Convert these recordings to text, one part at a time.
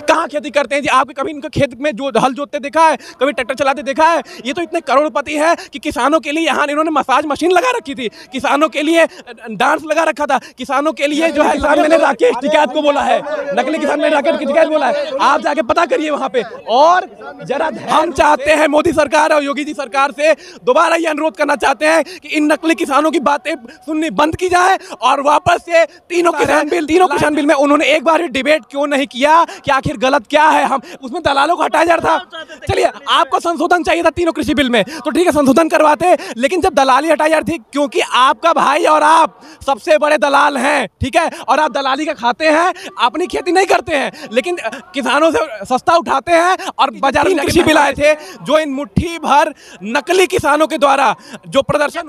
कहाँ खेती करते हैं जी? आपके कभी इनके खेत में जो हल जोतते देखा है? कभी ट्रैक्टर चलाते देखा है? ये तो इतने करोड़पति है कि किसानों के लिए यहाँ इन्होंने मसाज मशीन लगा रखी थी, किसानों के लिए डांस लगा रखा था, किसानों के लिए जो है किसान मैंने राकेश टिकैत को बोला है, नकली किसान मैंने राकेश टिकैत बोला है। आप जाके पता करिए वहाँ पे। और जरा हम चाहते हैं मोदी सरकार और योगी जी सरकार से दोबारा ये अनुरोध करना चाहते हैं कि इन नकली किसानों की बातें सुननी बंद की जाए और वापस से तीनों किसान बिल में उन्होंने एक बार भी डिबेट क्यों नहीं किया कि आखिर गलत क्या है? हम उसमें दलालों को हटाया जा रहा था। चलिए, आपको संशोधन चाहिए था तीनों कृषि बिल में, तो ठीक है संशोधन करवाते, लेकिन जब दलाली हटाई जा रही थी, क्योंकि आपका भाई और आप सबसे बड़े दलाल हैं, ठीक है, और आप दलाली का खाते हैं, अपनी खेती नहीं करते हैं, लेकिन किसानों से सस्ता उठाते हैं। और बाजार में कृषि बिल आए थे जो इन मुट्ठी भर नकली किसानों के द्वारा जो प्रदर्शन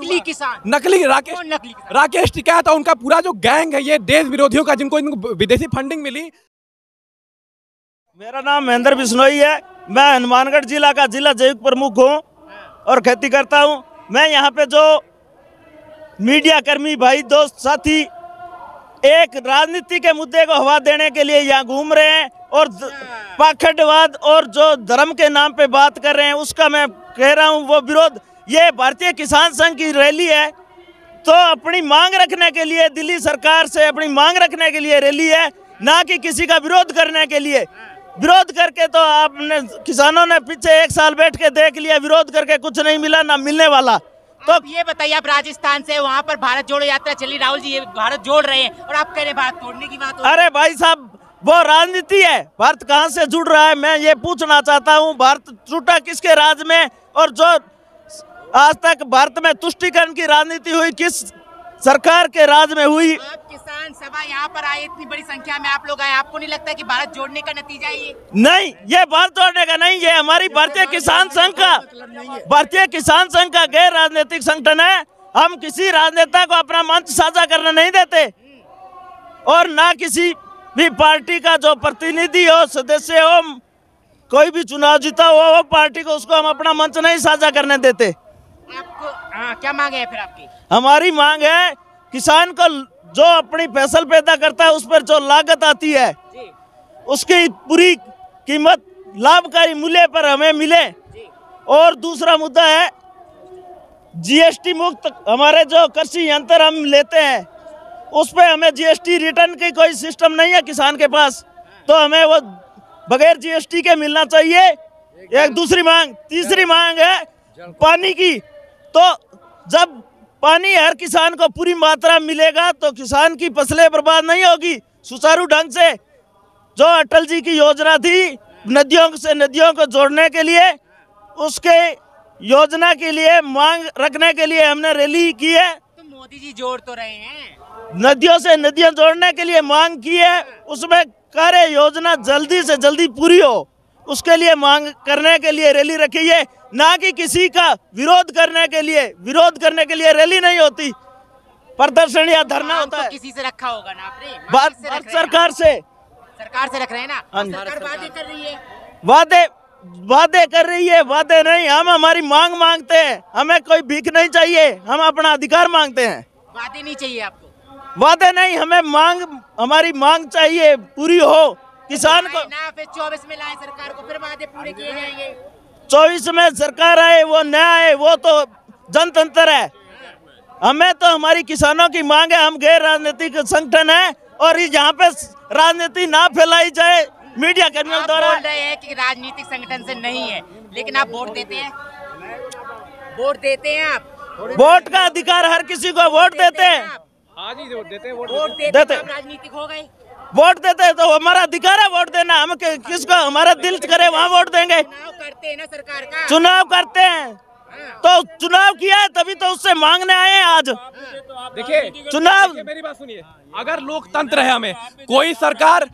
नकली राकेश टिकैत और उनका पूरा जो गैंग है, ये देश विरोधियों का, जिनको इनको विदेशी फंडिंग मिली। मेरा नाम महेंद्र बिश्नोई है। मैं हनुमानगढ़ जिला का जिला जैविक प्रमुख हूँ और खेती करता हूँ। मैं यहाँ पे जो मीडिया कर्मी भाई दोस्त साथी एक राजनीति के मुद्दे को हवा देने के लिए यहाँ घूम रहे हैं और पाखंडवाद और जो धर्म के नाम पे बात कर रहे हैं, उसका मैं कह रहा हूँ वो विरोध। ये भारतीय किसान संघ की रैली है, तो अपनी मांग रखने के लिए दिल्ली सरकार से अपनी मांग रखने के लिए रैली है, ना कि किसी का विरोध करने के लिए। विरोध करके तो आपने किसानों ने पीछे 1 साल बैठ के देख लिया, विरोध करके कुछ नहीं मिला, ना मिलने वाला। तो अब ये बताइए, आप राजस्थान से, वहाँ पर भारत जोड़ो यात्रा चली, राहुल जी ये भारत जोड़ रहे हैं और आप कह रहे हैं भारत तोड़ने की बात। अरे भाई साहब, वो राजनीति है, भारत कहाँ से जुड़ रहा है? मैं ये पूछना चाहता हूँ, भारत टूटा किसके राज में? और जो आज तक भारत में तुष्टीकरण की राजनीति हुई किस सरकार के राज में हुई? आप किसान सभा यहाँ पर आए, इतनी बड़ी संख्या में आप लोग आए, आपको नहीं लगता कि भारत जोड़ने का नतीजा ये? नहीं, ये भारत जोड़ने का नहीं, ये हमारी भारतीय किसान संघ का गैर राजनीतिक संगठन है। हम किसी राजनेता को अपना मंच साझा करने नहीं देते और ना किसी भी पार्टी का जो प्रतिनिधि हो, सदस्य हो, कोई भी चुनाव जीता हो वो पार्टी को, उसको हम अपना मंच नहीं साझा करने देते। आपको क्या मांग है फिर आपकी? हमारी मांग है किसान को जो अपनी फसल पैदा करता है उस पर जो लागत आती है उसकी पूरी कीमत लाभकारी मूल्य पर हमें मिले। और दूसरा मुद्दा है जीएसटी मुक्त हमारे जो कृषि यंत्र हम लेते हैं उस पर हमें जीएसटी रिटर्न की कोई सिस्टम नहीं है किसान के पास, तो हमें वो बगैर जीएसटी के मिलना चाहिए। एक दूसरी मांग। तीसरी मांग है पानी की। तो जब पानी हर किसान को पूरी मात्रा मिलेगा तो किसान की फसलें बर्बाद नहीं होगी। सुचारू ढंग से जो अटल जी की योजना थी नदियों से नदियों को जोड़ने के लिए, उसके योजना के लिए मांग रखने के लिए हमने रैली की है। तो मोदी जी जोड़ तो रहे हैं, नदियों से नदियां जोड़ने के लिए मांग की है, उसमें कार्य योजना जल्दी से जल्दी पूरी हो उसके लिए मांग करने के लिए रैली रखी है, ना कि किसी का विरोध करने के लिए। विरोध करने के लिए रैली नहीं होती, प्रदर्शन या धरना होता है। किसी से रखा होगा ना आपने? भारत सरकार से रख रहे हैं ना। सरकार वादे कर रही है, वादे कर रही है। वादे नहीं, हम हमारी मांग मांगते हैं। हमें कोई भीख नहीं चाहिए, हम अपना अधिकार मांगते हैं। वादे नहीं चाहिए आपको? वादे नहीं, हमें मांग, हमारी मांग चाहिए पूरी हो किसान को। ना फिर 24 में लाए सरकार को, फिर वादे पूरे किए जाएंगे। 24 में सरकार आए वो न आए वो तो जनतंत्र है। हमें तो हमारी किसानों की मांग है। हम गैर राजनीतिक संगठन है और यहाँ पे राजनीति ना फैलाई जाए मीडिया कर्मियों द्वारा। बोल रहे हैं कि राजनीतिक संगठन से नहीं है, लेकिन आप वोट देते हैं। वोट देते हैं आप? वोट का अधिकार हर किसी को वोट देते हैं। हाँ जी, वोट देते हैं। वोट देते हैं, राजनीतिक हो गए। वोट देते हैं तो हमारा अधिकार है वोट देना। हम किसको हमारा दिल करे वहाँ वोट देंगे। चुनाव करते हैं ना सरकार का। चुनाव करते हैं तो चुनाव किया है तभी तो उससे मांगने आए हैं आज। देखिए चुनाव, मेरी बात सुनिए, अगर लोकतंत्र है, हमें कोई सरकार,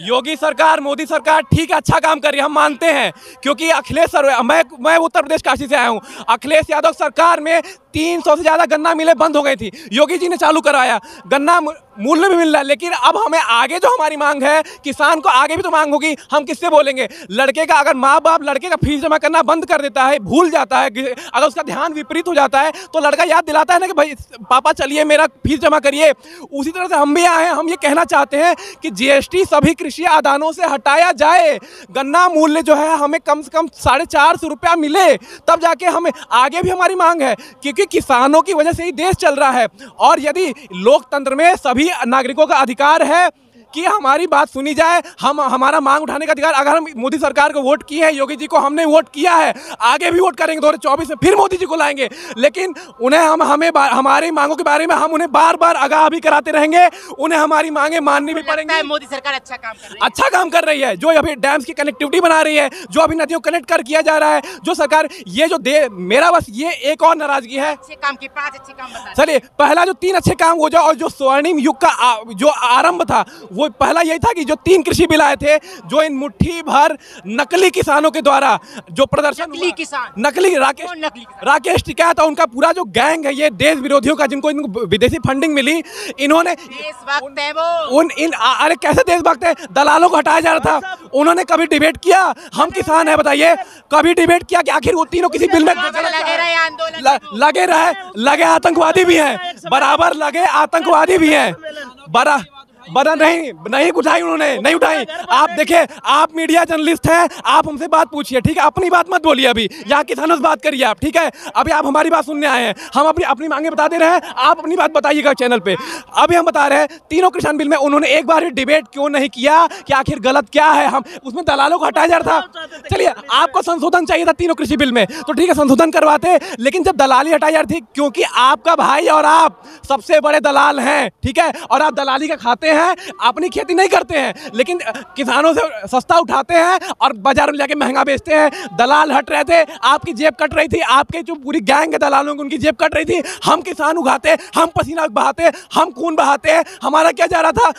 योगी सरकार, मोदी सरकार ठीक है अच्छा काम कर रही है, हम मानते हैं, क्योंकि अखिलेश मैं उत्तर प्रदेश काशी से आया हूँ। अखिलेश यादव सरकार में 300 से ज़्यादा गन्ना मिलें बंद हो गई थी, योगी जी ने चालू कराया, गन्ना मूल्य भी मिल रहा है। लेकिन अब हमें आगे जो हमारी मांग है, किसान को आगे भी तो मांग होगी, हम किससे बोलेंगे? लड़के का अगर माँ बाप लड़के का फीस जमा करना बंद कर देता है, भूल जाता है, अगर उसका ध्यान विपरीत हो जाता है तो लड़का याद दिलाता है ना कि भाई पापा चलिए मेरा फीस जमा करिए। उसी तरह से हम भी आए हैं, हम ये कहना चाहते हैं कि जीएसटी सभी कृषि आदानों से हटाया जाए, गन्ना मूल्य जो है हमें कम से कम 450 रुपया मिले, तब जाके हमें आगे भी हमारी मांग है, क्योंकि किसानों की वजह से ही देश चल रहा है। और यदि लोकतंत्र में सभी नागरिकों का अधिकार है कि हमारी बात सुनी जाए, हमारा मांग उठाने का अधिकार, अगर हम मोदी सरकार को वोट किए हैं, योगी जी को हमने वोट किया है, आगे भी वोट करेंगे 2024 में, फिर मोदी जी को लाएंगे, लेकिन उन्हें हमें हमारी मांगों के बारे में हम उन्हें बार बार आगाह भी कराते रहेंगे, उन्हें हमारी मांगे माननी भी पड़ेंगी। मोदी सरकार अच्छा काम कर रही है, अच्छा काम कर रही है, जो अभी डैम्स की कनेक्टिविटी बना रही है, जो अभी नदियों को कनेक्ट कर किया जा रहा है, जो सरकार ये जो मेरा बस ये एक और नाराजगी है, अच्छे काम के 5 अच्छे काम बता। चलिए पहला जो 3 अच्छे काम हो जाए, और जो स्वर्णिम युग का जो आरंभ था वो पहला यही था कि जो 3 कृषि बिल आए थे, जो इन मुट्ठी भर नकली किसानों के द्वारा जो प्रदर्शन, नकली किसान, नकली राकेश टिकैत और उनका पूरा जो गैंग है, ये देश विरोधियों का, जिनको इनको विदेशी फंडिंग मिली, इन्होंने देशभक्त है वो, अरे कैसे देशभक्त है, दलालों को हटाया जा रहा था, उन्होंने कभी डिबेट किया? हम किसान है बताइए, कभी डिबेट किया कि आखिर वो तीनों किसी बिल में लगे आतंकवादी भी हैं, बराबर लगे आतंकवादी भी हैं, बड़ा नहीं उठाई, उन्होंने नहीं उठाई। आप देखिए, आप मीडिया जर्नलिस्ट हैं, आप हमसे बात पूछिए, ठीक है, अपनी बात मत बोलिए, अभी यहाँ किसानों से बात करिए आप, ठीक है, अभी आप हमारी बात सुनने आए हैं, हम अपनी मांगे बता दे रहे हैं, आप अपनी बात बताइएगा चैनल पे। अभी हम बता रहे हैं, तीनों किसान बिल में उन्होंने एक बार भी डिबेट क्यों नहीं किया कि आखिर गलत क्या है, हम उसमें दलालों को हटाया जा रहा था। चलिए, आपको संशोधन चाहिए था तीनों कृषि बिल में, तो ठीक है संशोधन करवाते, लेकिन जब दलाली हटाई जा रही थी, क्योंकि आपका भाई और आप सबसे बड़े दलाल हैं, ठीक है, और आप दलाली का खाते हैं, अपनी खेती नहीं करते हैं, लेकिन किसानों से सस्ता उठाते हैं और बाजार में जाके महंगा बेचते हैं। दलाल हट रहे थे, आपकी जेब कट रही थी, आपके जो पूरी गैंग है दलालों की, उनकी जेब कट रही थी। हम किसान उगाते, हम पसीना बहाते, हम खून बहाते, हमारा क्या जा रहा था,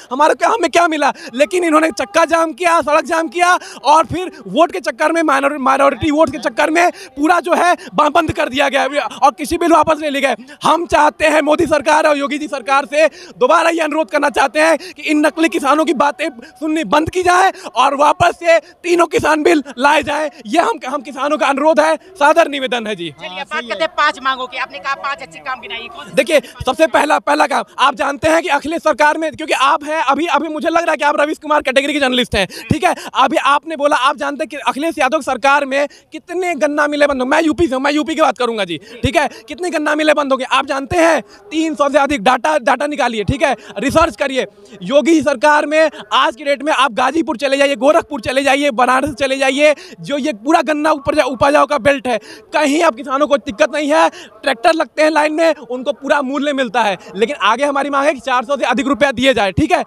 हमें क्या मिला? लेकिन इन्होंने चक्का जाम किया, सड़क जाम किया, और फिर वोट के चक्कर में, माइनॉरिटी वोट के चक्कर में पूरा जो है बंद कर दिया गया और किसी बिल वापस ले गए। हम चाहते हैं मोदी सरकार और योगी जी सरकार से दोबारा ये अनुरोध करना चाहते हैं कि इन नकली किसानों की बातें सुननी बंद की जाए और वापस से तीनों किसान बिल लाए जाए। ये हम किसानों का अनुरोध है, सादर निवेदन है जी। चलिए बात करते हैं 5 मांगों की, आपने कहा 5 अच्छे काम गिनाइए। देखिए, सबसे पहला काम, आप जानते हैं कि अखिलेश सरकार में, क्योंकि आप हैं, अभी मुझे लग रहा है कि आप रवीश कुमार कैटेगरी के जर्नलिस्ट हैं, ठीक है, अभी आपने बोला, आप जानते हैं कि अखिलेश यादव सरकार में कितने गन्ना मिले बंद हो, मैं यूपी से हूं, मैं यूपी की बात करूंगा जी, ठीक है, कितने गन्ना मिले बंद हो गए आप जानते हैं? 300 से अधिक डाटा निकालिए, ठीक है, रिसर्च करिए। योगी सरकार में आज की डेट में आप गाजीपुर चले जाइए, गोरखपुर चले जाइए, बनारस चले जाइए, जो ये पूरा गन्ना उपजाऊ का बेल्ट है, कहीं आप किसानों को दिक्कत नहीं है, ट्रैक्टर लगते हैं लाइन में, उनको पूरा मूल्य मिलता है। लेकिन आगे हमारी मांग है कि 400 से अधिक रुपया दिए जाए, ठीक है,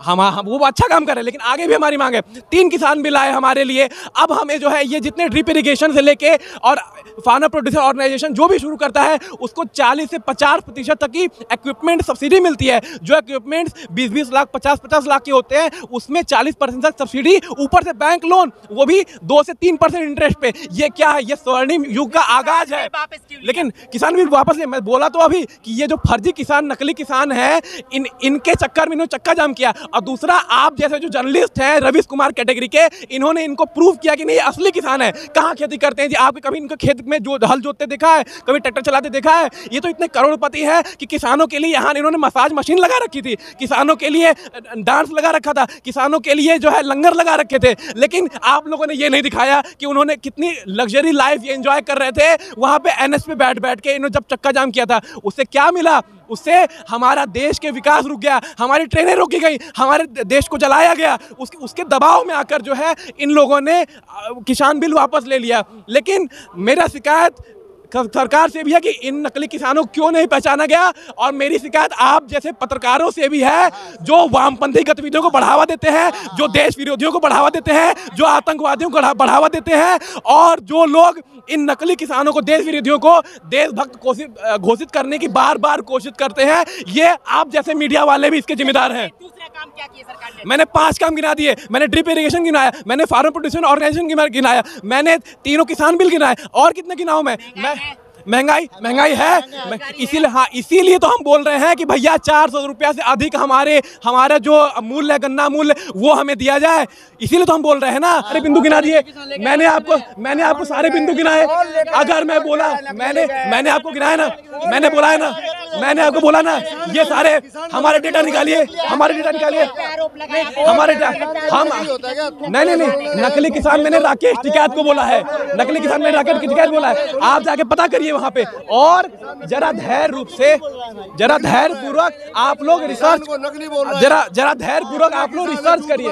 हम वो अच्छा काम कर रहे हैं, लेकिन आगे भी हमारी मांग है। 3 किसान बिल आए हमारे लिए, अब हमें जो है ये जितने ड्रिप इरिगेशन से लेके और फार्मर प्रोड्यूसर ऑर्गेनाइजेशन जो भी शुरू करता है, उसको 40 से 50% तक की इक्विपमेंट सब्सिडी मिलती है। जो इक्विपमेंट्स 20-20 लाख 50-50 लाख के होते हैं, उसमें 40% तक सब्सिडी, ऊपर से बैंक लोन, वो भी 2 से 3% इंटरेस्ट पे। ये क्या है? ये स्वर्णिम युग का आगाज है। लेकिन किसान बिल वापस ले, मैं बोला तो अभी कि ये जो फर्जी किसान, नकली किसान है, इनके चक्कर में इन्होंने चक्का जाम किया। और दूसरा, आप जैसे जो जर्नलिस्ट हैं रवीश कुमार कैटेगरी के, इन्होंने इनको प्रूव किया कि नहीं असली किसान है। कहाँ खेती करते हैं जी? आपने कभी इनको खेत में जो हल जोतते देखा है? कभी ट्रैक्टर चलाते देखा है? ये तो इतने करोड़पति है कि किसानों के लिए यहाँ इन्होंने मसाज मशीन लगा रखी थी, किसानों के लिए डांस लगा रखा था, किसानों के लिए जो है लंगर लगा रखे थे। लेकिन आप लोगों ने ये नहीं दिखाया कि उन्होंने कितनी लग्जरी लाइफ एंजॉय कर रहे थे वहाँ पे एनएच पे बैठ के। इन्होंने जब चक्का जाम किया था, उससे क्या मिला? उससे हमारा देश के विकास रुक गया, हमारी ट्रेनें रोकी गई, हमारे देश को जलाया गया। उसके दबाव में आकर जो है इन लोगों ने किसान बिल वापस ले लिया। लेकिन मेरा शिकायत सरकार से भी है कि इन नकली किसानों को क्यों नहीं पहचाना गया, और मेरी शिकायत आप जैसे पत्रकारों से भी है जो वामपंथी गतिविधियों को बढ़ावा देते हैं, जो देश विरोधियों को बढ़ावा देते हैं, जो आतंकवादियों को बढ़ावा देते हैं, और जो लोग इन नकली किसानों को, देश विरोधियों को देशभक्त घोषित करने की बार बार कोशिश करते हैं। ये आप जैसे मीडिया वाले भी इसके जिम्मेदार हैं। दूसरा काम क्या किया सरकार ने? मैंने 5 काम गिना दिए। मैंने ड्रिप इरिगेशन गिनाया, मैंने फार्मर प्रोड्यूसर ऑर्गेनाइजेशन गिनाया, मैंने तीनों किसान बिल गिनाए, और कितने गिनाऊं मैं महंगाई है, इसीलिए हाँ, इसीलिए तो हम बोल रहे हैं कि भैया 400 रुपया से अधिक हमारा जो मूल्य, गन्ना मूल्य, वो हमें दिया जाए। इसीलिए तो हम बोल रहे हैं ना। अरे बिंदु गिना दिए, मैंने आपको सारे बिंदु गिनाए। अगर मैं बोला, मैंने आपको गिनाया ना, मैंने बोला है ना, मैंने आपको बोला ना, ये सारे हमारे डेटा निकालिए, हमारे हम नहीं, नकली किसान मैंने राकेश टिकैत को बोला है, नकली किसान मैंने राकेश टिकैत बोला है। आप जाके पता करिए वहां पे, और जरा धैर्य पूर्वक आप लोग रिसर्च, जरा धैर्य पूर्वक आप लोग रिसर्च करिए।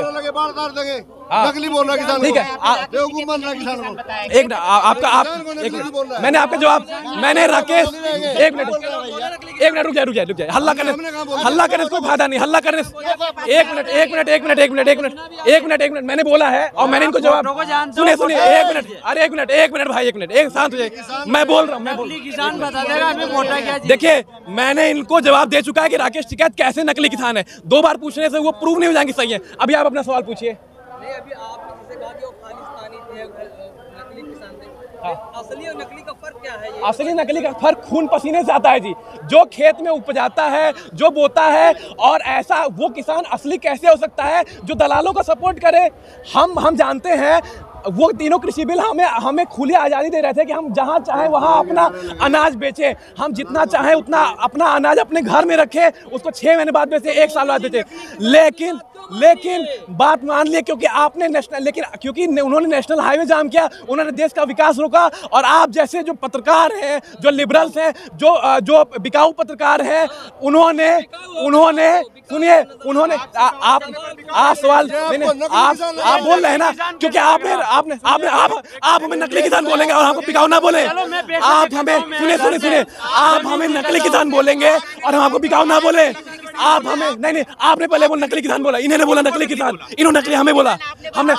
नकली बोल रहा है किसान, ठीक है, मैंने आपका जवाब, मैंने राकेश, एक मिनट रुक जाए, हल्ला करने से कोई फायदा नहीं, हल्ला करने से, एक मिनट, मैंने बोला है और मैंने इनको जवाब, सुनिए, एक मिनट भाई, एक शांत हो जाए, मैं बोल रहा हूँ, किसान बता देगा हमें वोटा क्या। देखिए मैंने इनको जवाब दे चुका है कि राकेश टिकैत कैसे नकली किसान है। 2 बार पूछने से वो प्रूव नहीं हो जाएंगे सही है। अभी आप अपना सवाल पूछिए। नहीं, अभी आपने जैसे कहा कि वो खालिस्तानी थे, नकली किसान थे, असली और नकली का फर्क क्या है? असली नकली का फर्क खून पसीने से आता है जी। जो खेत में उपजाता है, जो बोता है, और ऐसा वो किसान असली कैसे हो सकता है जो दलालों का सपोर्ट करे? हम जानते हैं वो तीनों कृषि बिल हमें खुली आज़ादी दे रहे थे कि हम जहाँ चाहें वहाँ अपना अनाज बेचें, हम जितना चाहें उतना अपना अनाज अपने घर में रखें, उसको 6 महीने बाद बेचें, 1 साल बाद बेचें। लेकिन बात मान लिए, क्योंकि उन्होंने नेशनल हाईवे जाम किया, उन्होंने देश का विकास रोका, और आप जैसे जो पत्रकार हैं, जो लिबरल्स हैं, जो बिकाऊ पत्रकार हैं, उन्होंने आप सवाल, आप बोल रहे हैं ना, क्योंकि आप हमें नकली किसान बोलेंगे और हमको बिकाऊ ना बोले। आप हमें सुनिए, आप हमें नकली किसान बोलेंगे और हम आपको बिकाऊ ना बोले। आप हमें नहीं, आपने पहले वो नकली किसान बोला, इन्होंने बोला नकली किसान, इन्होंने नकली हमें बोला, हमने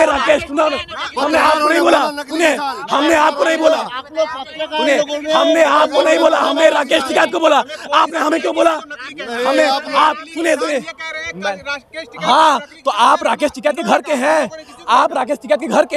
राकेश, हमने आपको नहीं बोला, हमने आपको नहीं बोला, हमने आपको नहीं बोला, हमने राकेश टिकैत को बोला। आपने हमें क्यों बोला? हमें आप सुनिए, हाँ, तो आप राकेश टिकैत के घर के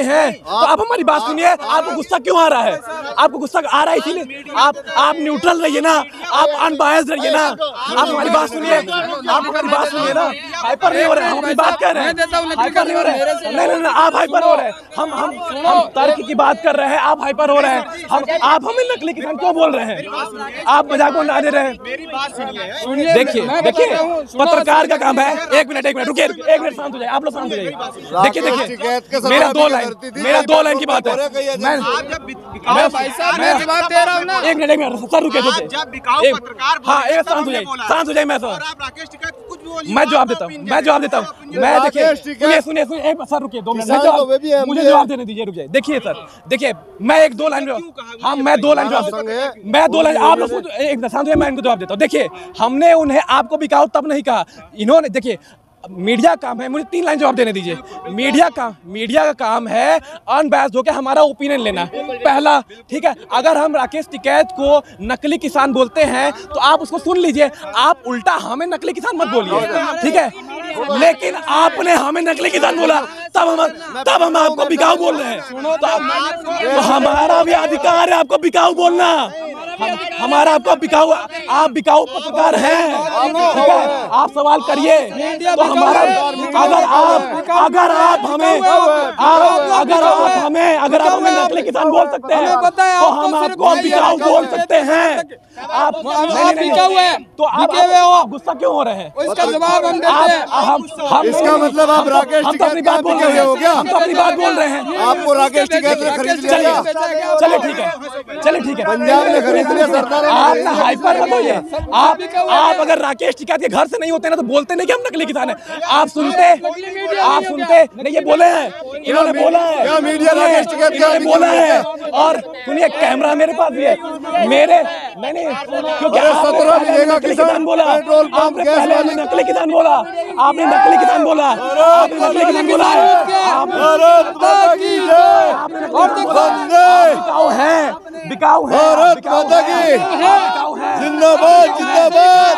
हैं, तो आप हमारी बात सुनिए। आपको गुस्सा क्यों आ रहा है? आपको गुस्सा आ रहा है इसीलिए आप न्यूट्रल रहिए ना, आप अनबायस्ड रहिए ना, आप हमारी बात सुनिए, आप हमारी बात सुनिए ना। हाइपर नहीं हो रहे, हम अपनी बात कर रहे हैं, हाइपर नहीं हो रहे, नहीं, आप हाइपर हो रहे हैं, हम तर्क की बात कर रहे हैं, आप हाइपर हो रहे हैं। आप हमें नकली किसान क्यों बोल रहे हैं? आप मजाक उड़ा दे रहे हैं। देखिए पत्रकार का काम है। एक मिनट रुकिए, एक मिनट शांत हो जाए, आप लोग शांत हो जाइए। देखिए मेरा 2 लाइन की बात है। मैं एक मिनट सर रुके, हाँ एक शांत हो जाए, मैं जवाब देता हूँ, मैं देखिए सुनिए एक सर रुकिए 2 मिनट, मुझे जवाब देने दीजिए, रुक जाइए। देखिए मैं 2 लाइन, हाँ मैं 2 लाइन जवाब देता, आप लोग एक शांत हो, मैं इनको जवाब देता हूँ। देखिए हमने उन्हें आपको बिकाऊ तब नहीं कहा, इन्होंने, देखिए मीडिया काम है, मुझे 3 लाइन जवाब देने दीजिए। मीडिया का काम है अनबैस्ड होकर हमारा ओपिनियन लेना, पहला, ठीक है। अगर हम राकेश टिकैत को नकली किसान बोलते हैं तो आप उसको सुन लीजिए, आप उल्टा हमें नकली किसान मत बोलिए, ठीक है। लेकिन आपने हमें नकली किसान बोला, तब हम आपको बिकाऊ बोल रहे हैं। तो हमारा भी अधिकार है आपको बिकाऊ बोलना, हमारा आपको बिकाऊ, आप बिकाऊ पत्रकार हैं, ठीक है। आप सवाल करिए, तो हमारा अगर आप हमें नकली किसान बोल सकते हैं तो हम आपको बिकाऊ बोल सकते हैं। आप बिकाऊ है तो आप गुस्सा क्यों हो रहे हैं? इसका जवाब हम देते हैं। इसका मतलब आप राकेश हम तो अपनी बात बोल रहे हैं, हम तो अपनी बात बोल रहे हैं। आपको राकेश टिकैत ने खरीद लिया। चलिए ठीक है, पंजाब ने खरीद लिया, सरकार आप ना हाइपर मत होइए। आप अगर राकेश टिकैत के घर से नहीं होते ना तो बोलते नहीं कि हम नकली किसान हैं। आप सुनते नहीं, ये बोले हैं, इन्होंने बोला है, मीडिया राकेश टिकैत इन्होंने बोला है। और सुनिए कैमरा मेरे पास भी है, मेरे नहीं क्योंकि आपने नकली किसान बोला, आपने पहले हमें नकली किसान बोला, आपने नकली किसान बोला, आपने नकली किसान बोला है, बिकाऊ है, जिंदाबाद जिंदाबाद।